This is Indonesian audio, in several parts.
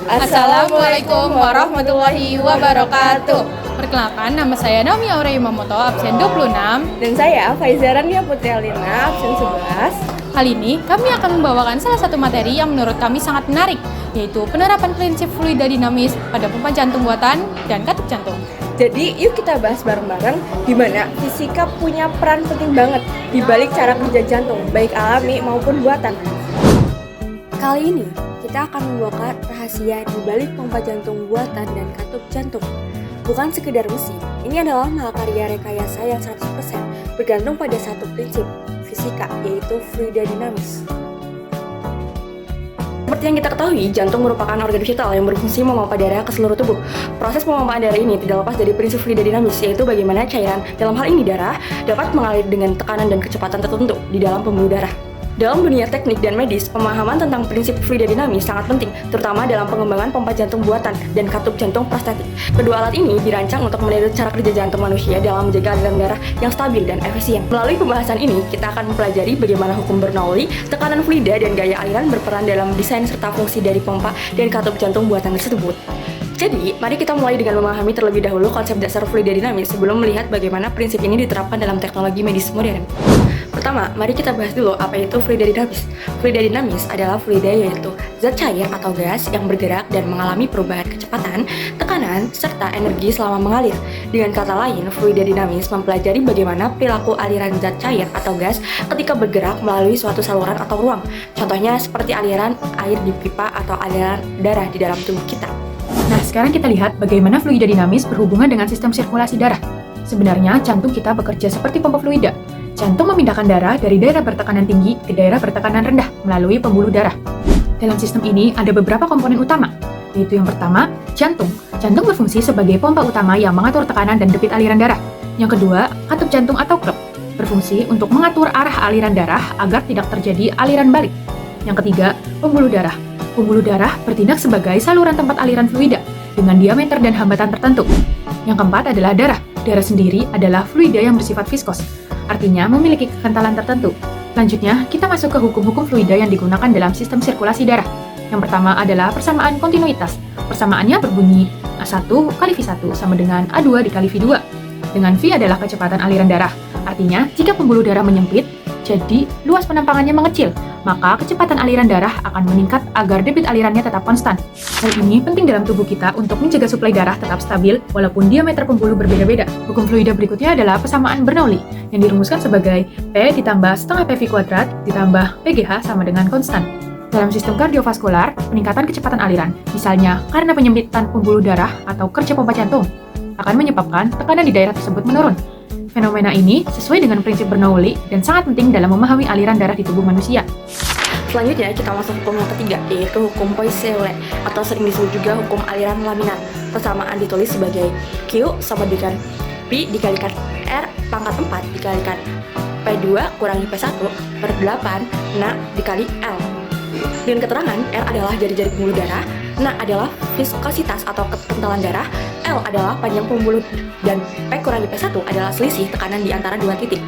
Assalamualaikum warahmatullahi wabarakatuh. Perkenalkan, nama saya Naomi Aurea Imamoto, absen 26. Dan saya Faizarania Putri Alina, absen 11. Kali ini kami akan membawakan salah satu materi yang menurut kami sangat menarik, yaitu penerapan prinsip fluida dinamis pada pompa jantung buatan dan katup jantung. Jadi yuk kita bahas bareng-bareng di mana fisika punya peran penting banget di balik cara kerja jantung, baik alami maupun buatan. Kali ini kita akan membongkar rahasia di balik pompa jantung buatan dan katup jantung. Bukan sekedar mesin, ini adalah mahakarya rekayasa yang 100% bergantung pada satu prinsip fisika, yaitu fluida dinamis. Seperti yang kita ketahui, jantung merupakan organ vital yang berfungsi memompa darah ke seluruh tubuh. Proses pemompaan darah ini tidak lepas dari prinsip fluida dinamis, yaitu bagaimana cairan, dalam hal ini darah, dapat mengalir dengan tekanan dan kecepatan tertentu di dalam pembuluh darah. Dalam dunia teknik dan medis, pemahaman tentang prinsip fluida dinamis sangat penting, terutama dalam pengembangan pompa jantung buatan dan katup jantung prostetik. Kedua alat ini dirancang untuk meniru cara kerja jantung manusia dalam menjaga aliran darah yang stabil dan efisien. Melalui pembahasan ini, kita akan mempelajari bagaimana hukum Bernoulli, tekanan fluida, dan gaya aliran berperan dalam desain serta fungsi dari pompa dan katup jantung buatan tersebut. Jadi, mari kita mulai dengan memahami terlebih dahulu konsep dasar fluida dinamis sebelum melihat bagaimana prinsip ini diterapkan dalam teknologi medis modern. Pertama, mari kita bahas dulu apa itu fluida dinamis. Fluida dinamis adalah fluida, yaitu zat cair atau gas yang bergerak dan mengalami perubahan kecepatan, tekanan, serta energi selama mengalir. Dengan kata lain, fluida dinamis mempelajari bagaimana perilaku aliran zat cair atau gas ketika bergerak melalui suatu saluran atau ruang. Contohnya seperti aliran air di pipa atau aliran darah di dalam tubuh kita. Nah, sekarang kita lihat bagaimana fluida dinamis berhubungan dengan sistem sirkulasi darah. Sebenarnya, jantung kita bekerja seperti pompa fluida. Jantung memindahkan darah dari daerah bertekanan tinggi ke daerah bertekanan rendah melalui pembuluh darah. Dalam sistem ini ada beberapa komponen utama, yaitu yang pertama, jantung. Jantung berfungsi sebagai pompa utama yang mengatur tekanan dan debit aliran darah. Yang kedua, katup jantung atau klep, berfungsi untuk mengatur arah aliran darah agar tidak terjadi aliran balik. Yang ketiga, pembuluh darah. Pembuluh darah bertindak sebagai saluran tempat aliran fluida dengan diameter dan hambatan tertentu. Yang keempat adalah darah. Darah sendiri adalah fluida yang bersifat viskos, artinya memiliki kekentalan tertentu. Selanjutnya, kita masuk ke hukum-hukum fluida yang digunakan dalam sistem sirkulasi darah. Yang pertama adalah persamaan kontinuitas. Persamaannya berbunyi A1 kali V1 sama dengan A2 dikali V2. Dengan V adalah kecepatan aliran darah. Artinya, jika pembuluh darah menyempit, jadi luas penampangannya mengecil, maka kecepatan aliran darah akan meningkat agar debit alirannya tetap konstan. Hal ini penting dalam tubuh kita untuk menjaga suplai darah tetap stabil walaupun diameter pembuluh berbeda-beda. Hukum fluida berikutnya adalah persamaan Bernoulli yang dirumuskan sebagai P ditambah setengah PV kuadrat ditambah PGH sama dengan konstan. Dalam sistem kardiovaskular, peningkatan kecepatan aliran, misalnya karena penyempitan pembuluh darah atau kerja pompa jantung, akan menyebabkan tekanan di daerah tersebut menurun. Fenomena ini sesuai dengan prinsip Bernoulli dan sangat penting dalam memahami aliran darah di tubuh manusia. Selanjutnya kita masuk hukum yang ketiga, yaitu hukum Poiseuille atau sering disebut juga hukum aliran laminar. Persamaan ditulis sebagai Q sama dengan P dikalikan R pangkat 4 dikalikan P2 kurangi P1 per 8 N dikali L. Dengan keterangan, R adalah jari-jari pembuluh darah, N adalah viskositas atau kekentalan darah, L adalah panjang pembuluh, dan P kurangi P1 adalah selisih tekanan di antara dua titik.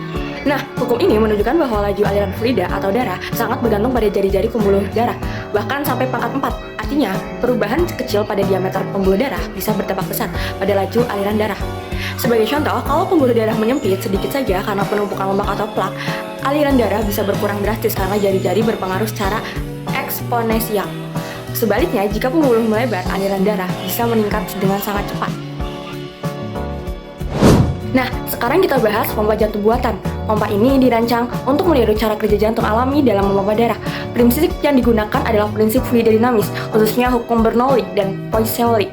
Nah, hukum ini menunjukkan bahwa laju aliran fluida atau darah sangat bergantung pada jari-jari pembuluh darah, bahkan sampai pangkat 4. Artinya, perubahan kecil pada diameter pembuluh darah bisa berdampak besar pada laju aliran darah. Sebagai contoh, kalau pembuluh darah menyempit sedikit saja karena penumpukan lemak atau plak, aliran darah bisa berkurang drastis karena jari-jari berpengaruh secara eksponensial. Sebaliknya, jika pembuluh melebar, aliran darah bisa meningkat dengan sangat cepat. Nah, sekarang kita bahas pompa jantung buatan. Pompa ini dirancang untuk meniru cara kerja jantung alami dalam memompa darah. Prinsip yang digunakan adalah prinsip fluida dinamis, khususnya hukum Bernoulli dan Poiseuille.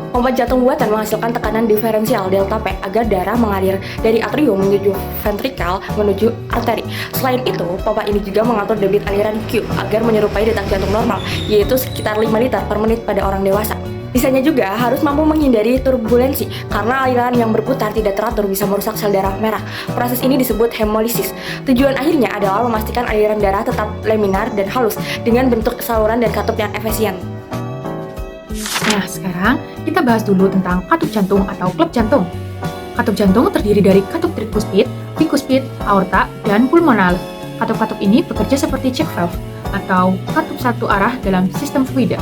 Pompa jantung buatan menghasilkan tekanan diferensial delta P agar darah mengalir dari atrium menuju ventrikel menuju arteri. Selain itu, pompa ini juga mengatur debit aliran Q agar menyerupai detak jantung normal, yaitu sekitar 5 liter per menit pada orang dewasa. Desainnya juga harus mampu menghindari turbulensi karena aliran yang berputar tidak teratur bisa merusak sel darah merah. Proses ini disebut hemolisis. Tujuan akhirnya adalah memastikan aliran darah tetap laminar dan halus dengan bentuk saluran dan katup yang efisien. Nah, sekarang kita bahas dulu tentang katup jantung atau klep jantung. Katup jantung terdiri dari katup trikuspid, bikuspid, aorta, dan pulmonal. Katup-katup ini bekerja seperti check valve atau katup satu arah dalam sistem fluida.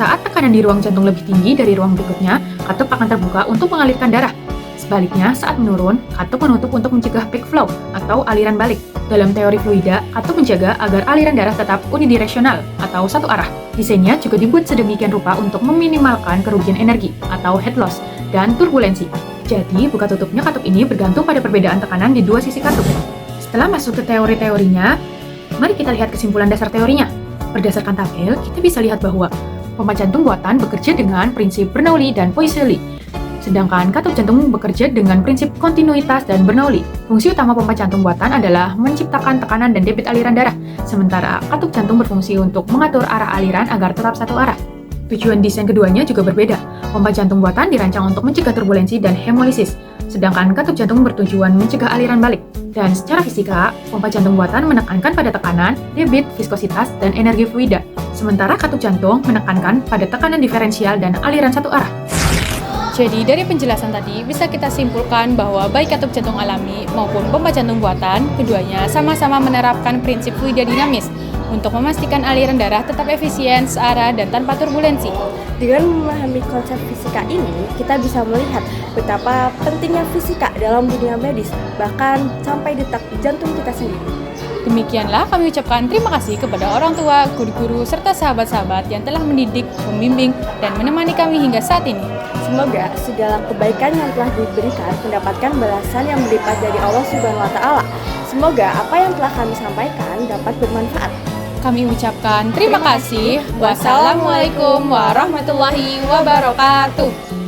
Saat tekanan di ruang jantung lebih tinggi dari ruang berikutnya, katup akan terbuka untuk mengalirkan darah. Sebaliknya, saat menurun, katup menutup untuk mencegah peak flow atau aliran balik. Dalam teori fluida, katup menjaga agar aliran darah tetap unidireksional atau satu arah. Desainnya juga dibuat sedemikian rupa untuk meminimalkan kerugian energi atau head loss dan turbulensi. Jadi, buka tutupnya katup ini bergantung pada perbedaan tekanan di dua sisi katup. Setelah masuk ke teori-teorinya, mari kita lihat kesimpulan dasar teorinya. Berdasarkan tabel, kita bisa lihat bahwa pompa jantung buatan bekerja dengan prinsip Bernoulli dan Poiseuille, sedangkan katup jantung bekerja dengan prinsip kontinuitas dan Bernoulli. Fungsi utama pompa jantung buatan adalah menciptakan tekanan dan debit aliran darah, sementara katup jantung berfungsi untuk mengatur arah aliran agar tetap satu arah. Tujuan desain keduanya juga berbeda. Pompa jantung buatan dirancang untuk mencegah turbulensi dan hemolisis, sedangkan katup jantung bertujuan mencegah aliran balik. Dan secara fisika, pompa jantung buatan menekankan pada tekanan, debit, viskositas, dan energi fluida, sementara katup jantung menekankan pada tekanan diferensial dan aliran satu arah. Jadi dari penjelasan tadi bisa kita simpulkan bahwa baik katup jantung alami maupun pompa jantung buatan, keduanya sama-sama menerapkan prinsip fluida dinamis untuk memastikan aliran darah tetap efisien, searah, dan tanpa turbulensi. Dengan memahami konsep fisika ini, kita bisa melihat betapa pentingnya fisika dalam dunia medis, bahkan sampai detak jantung kita sendiri. Demikianlah kami ucapkan terima kasih kepada orang tua, guru-guru, serta sahabat-sahabat yang telah mendidik, membimbing, dan menemani kami hingga saat ini. Semoga segala kebaikan yang telah diberikan mendapatkan balasan yang berlipat dari Allah Subhanahu wa Ta'ala. Semoga apa yang telah kami sampaikan dapat bermanfaat. Kami ucapkan terima kasih. Wassalamualaikum warahmatullahi wabarakatuh.